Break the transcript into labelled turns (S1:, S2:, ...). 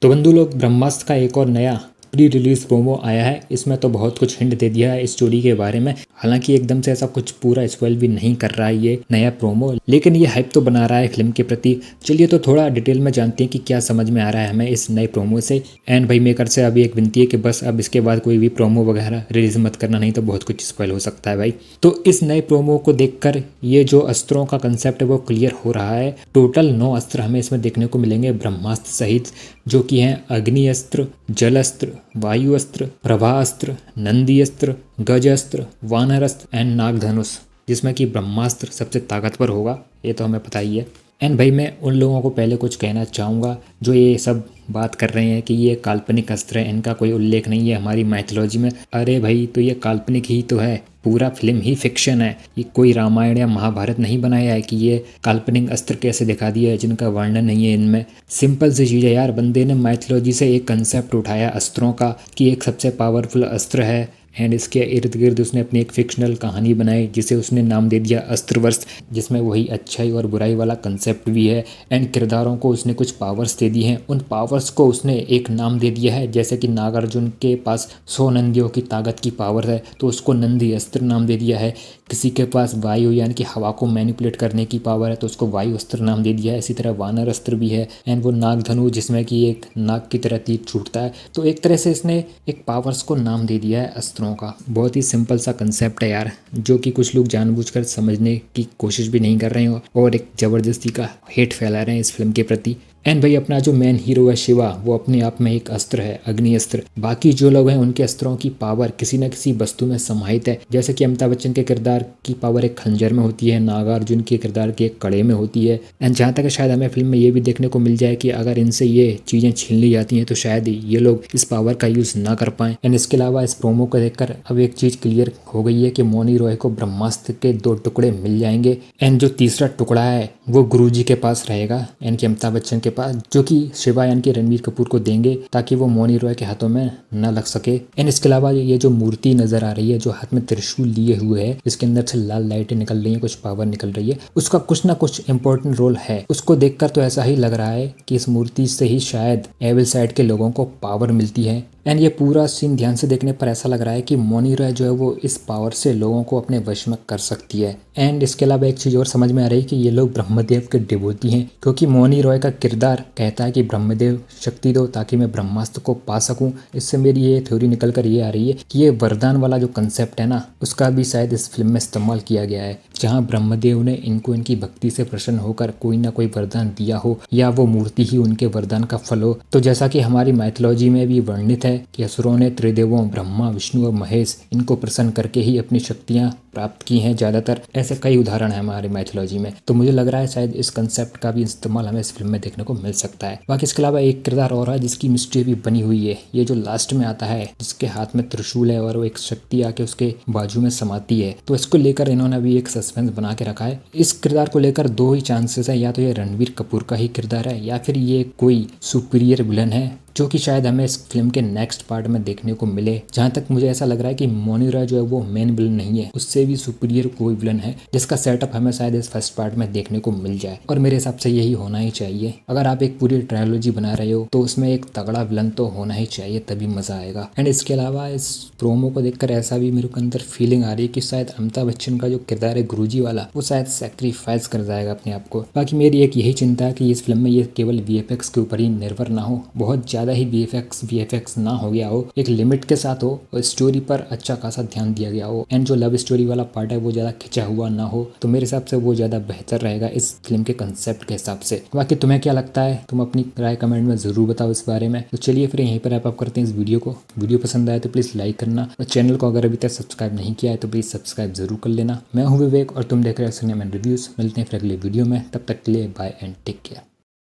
S1: तो बंधु लोग, ब्रह्मास्त्र का एक और नया प्री रिलीज प्रोमो आया है। इसमें तो बहुत कुछ हिंट दे दिया है स्टोरी के बारे में। हालांकि एकदम से ऐसा कुछ पूरा स्पॉइल भी नहीं कर रहा है ये नया प्रोमो, लेकिन ये हाइप तो बना रहा है फिल्म के प्रति। चलिए तो थोड़ा डिटेल में जानते हैं कि क्या समझ में आ रहा है हमें इस नए प्रोमो से। एंड भाई मेकर से अभी एक विनती है कि बस अब इसके बाद कोई भी प्रोमो वगैरह रिलीज मत करना, नहीं तो बहुत कुछ स्पॉइल हो सकता है भाई। तो इस नए प्रोमो को देखकर ये जो अस्त्रों का कंसेप्ट है वो क्लियर हो रहा है। टोटल 9 अस्त्र हमें इसमें देखने को मिलेंगे ब्रह्मास्त्र सहित, जो कि हैं अग्नि अस्त्र, जल अस्त्र, वायु अस्त्र, प्रभा अस्त्र, नंदी अस्त्र, गज अस्त्र, वानर अस्त्र एंड नागधनुष, जिसमें कि ब्रह्मास्त्र सबसे ताकतवर होगा, ये तो हमें पता ही है। एंड भाई मैं उन लोगों को पहले कुछ कहना चाहूँगा जो ये सब बात कर रहे हैं कि ये काल्पनिक अस्त्र है, इनका कोई उल्लेख नहीं है हमारी माइथोलॉजी में। अरे भाई तो ये काल्पनिक ही तो है, पूरा फिल्म ही फिक्शन है। ये कोई रामायण या महाभारत नहीं बनाया है कि ये काल्पनिक अस्त्र कैसे दिखा दिया है जिनका वर्णन नहीं है इनमें। सिंपल सी चीज़ है यार, बंदे ने माइथोलॉजी से एक कंसेप्ट उठाया अस्त्रों का कि एक सबसे पावरफुल अस्त्र है, एंड इसके इर्द गिर्द उसने अपनी एक फिक्शनल कहानी बनाई जिसे उसने नाम दे दिया अस्त्रवर्ष, जिसमें वही अच्छाई और बुराई वाला कंसेप्ट भी है। एंड किरदारों को उसने कुछ पावर्स दे दी हैं, उन पावर्स को उसने एक नाम दे दिया है। जैसे कि नागार्जुन के पास 100 नंदियों की ताकत की पावर है तो उसको नंदी अस्त्र नाम दे दिया है। किसी के पास वायु यानी कि हवा को मैनिपुलेट करने की पावर है तो उसको वायु अस्त्र नाम दे दिया है। इसी तरह वानर अस्त्र भी है, एंड वो नागधनु जिसमें कि एक नाग की तरह तीर छूटता है। तो एक तरह से इसने एक पावर्स को नाम दे दिया है अस्त्रों का। बहुत ही सिंपल सा कंसेप्ट है यार, जो कि कुछ लोग जानबूझकर समझने की कोशिश भी नहीं कर रहे हैं और एक ज़बरदस्ती का हेट फैला रहे हैं इस फिल्म के प्रति। एंड भाई अपना जो मेन हीरो है शिवा, वो अपने आप में एक अस्त्र है, अग्नि अस्त्र। बाकी जो लोग हैं उनके अस्त्रों की पावर किसी न किसी वस्तु में समाहित है। जैसे कि अमिताभ बच्चन के किरदार की पावर एक खंजर में होती है, नागार्जुन के किरदार की एक कड़े में होती है। एंड जहाँ तक शायद हमें फिल्म में ये भी देखने को मिल जाए कि अगर इनसे ये चीज़ें छीन ली जाती हैं तो शायद ये लोग इस पावर का यूज़ ना कर पाएँ। एंड इसके अलावा इस प्रोमो को देखकर अब एक चीज़ क्लियर हो गई है कि मौनी रॉय को ब्रह्मास्त्र के 2 टुकड़े मिल जाएंगे, एंड जो तीसरा टुकड़ा है वो गुरुजी के पास रहेगा, यानी कि अमिताभ बच्चन के पास, जो कि शिवा यानी कि रणवीर कपूर को देंगे ताकि वो मौनी रॉय के हाथों में न लग सके। एंड इसके अलावा ये जो मूर्ति नजर आ रही है जो हाथ में त्रिशूल लिए हुए है, जिसके अंदर से लाल लाइटें निकल रही है, कुछ पावर निकल रही है, उसका कुछ ना कुछ इंपॉर्टेंट रोल है। उसको देखकर तो ऐसा ही लग रहा है कि इस मूर्ति से ही शायद एविल साइड के लोगों को पावर मिलती है। एंड ये पूरा सीन ध्यान से देखने पर ऐसा लग रहा है कि मौनी रॉय जो है वो इस पावर से लोगों को अपने वश में कर सकती है। एंड इसके अलावा एक चीज़ और समझ में आ रही है कि ये लोग ब्रह्मदेव के डिवोटी हैं, क्योंकि मौनी रॉय का किरदार कहता है कि ब्रह्मदेव शक्ति दो ताकि मैं ब्रह्मास्त्र को पा सकूं। इससे मेरी ये थ्योरी निकल कर ये आ रही है कि ये वरदान वाला जो कंसेप्ट है ना, उसका भी शायद इस फिल्म में इस्तेमाल किया गया है, जहाँ ब्रह्मदेव ने इनको इनकी भक्ति से प्रसन्न होकर कोई ना कोई वरदान दिया हो या वो मूर्ति ही उनके वरदान का फल हो। तो जैसा कि हमारी माइथोलॉजी में भी वर्णित है कि असुरों ने त्रिदेवों ब्रह्मा विष्णु और महेश इनको प्रसन्न करके ही अपनी शक्तियां प्राप्त की हैं ज़्यादातर, ऐसे कई उदाहरण हैं हमारी माइथोलॉजी में। तो मुझे लग रहा है शायद इस कंसेप्ट का भी इस्तेमाल हमें इस फिल्म में देखने को मिल सकता है। बाकी इसके अलावा एक किरदार और है जिसकी मिस्ट्री भी बनी हुई है, ये जो लास्ट में आता है जिसके हाथ में त्रिशूल है और वो एक शक्ति आके उसके बाजू में समाती है, तो इसको लेकर इन्होंने अभी एक सस्पेंस बना के रखा है। इस किरदार को लेकर 2 ही चांसेस है, या तो ये रणवीर कपूर का ही किरदार है या फिर ये कोई सुपीरियर विलन है जो कि शायद हमें इस फिल्म के नेक्स्ट पार्ट में देखने को मिले। जहाँ तक मुझे ऐसा लग रहा है कि मौनी रॉय जो है वो मेन विलन नहीं है, उससे भी सुपीरियर कोई विलन है जिसका सेटअप हमें शायद इस फर्स्ट पार्ट में देखने को मिल जाए, और मेरे हिसाब से यही होना ही चाहिए। अगर आप एक पूरी ट्रायोलॉजी बना रहे हो तो उसमें एक तगड़ा विलन तो होना ही चाहिए, तभी मजा आएगा। एंड इसके अलावा इस प्रोमो को देखकर ऐसा भी मेरे को अंदर फीलिंग आ रही है कि शायद अमिताभ बच्चन का जो किरदार है गुरुजी वाला, वो शायद सेक्रीफाइस कर जाएगा अपने आप को। बाकी मेरी एक यही चिंता है कि इस फिल्म में ये केवल VFX के ऊपर ही निर्भर ना हो, बहुत ज्यादा ही VFX ना हो गया हो, एक लिमिट के साथ हो और स्टोरी पर अच्छा खासा ध्यान दिया गया हो। एंड जो लव स्टोरी वाला पार्ट है वो ज़्यादा खिंचा हुआ ना हो, तो मेरे हिसाब से वो ज़्यादा बेहतर रहेगा इस फिल्म के कंसेप्ट के हिसाब से। बाकी तुम्हें क्या लगता है, तुम अपनी राय कमेंट में ज़रूर बताओ इस बारे में। तो चलिए फिर यहीं पर रैप अप करते हैं इस वीडियो को। वीडियो पसंद आए तो प्लीज़ लाइक करना, और चैनल को अगर अभी तक सब्सक्राइब नहीं किया है तो प्लीज़ सब्सक्राइब जरूर कर लेना। मैं हूँ विवेक और तुम देख रहे हो सिनेमा रिव्यूज़। मिलते हैं फिर अगले वीडियो में, तब तक के लिए बाय एंड टेक केयर।